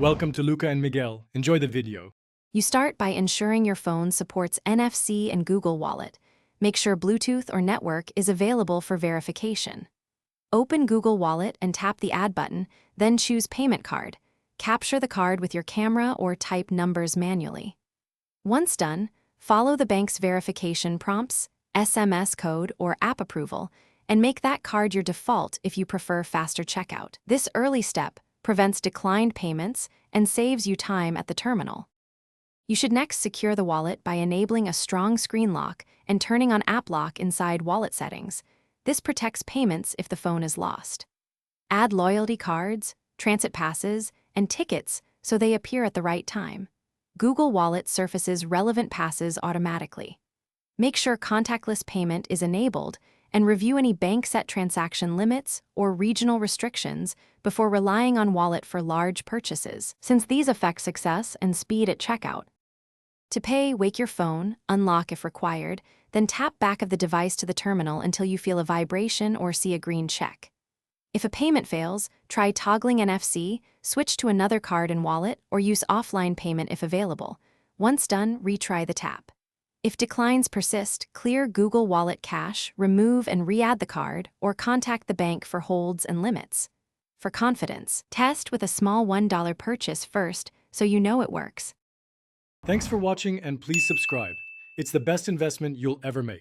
Welcome to Luca and Miguel. Enjoy the video. You start by ensuring your phone supports NFC and Google Wallet. Make sure Bluetooth or network is available for verification. Open Google Wallet and tap the Add button, then choose Payment Card. Capture the card with your camera or type numbers manually. Once done, follow the bank's verification prompts, SMS code, or app approval, and make that card your default if you prefer faster checkout. This early step prevents declined payments and saves you time at the terminal. You should next secure the wallet by enabling a strong screen lock and turning on App Lock inside Wallet settings. This protects payments if the phone is lost. Add loyalty cards, transit passes, and tickets so they appear at the right time. Google Wallet surfaces relevant passes automatically. Make sure contactless payment is enabled and review any bank-set transaction limits or regional restrictions before relying on Wallet for large purchases, since these affect success and speed at checkout. To pay, wake your phone, unlock if required, then tap back of the device to the terminal until you feel a vibration or see a green check. If a payment fails, try toggling NFC, switch to another card and wallet, or use offline payment if available. Once done, retry the tap. If declines persist, clear Google Wallet cache, remove and re-add the card, or contact the bank for holds and limits. For confidence, test with a small $1 purchase first so you know it works. Thanks for watching and please subscribe. It's the best investment you'll ever make.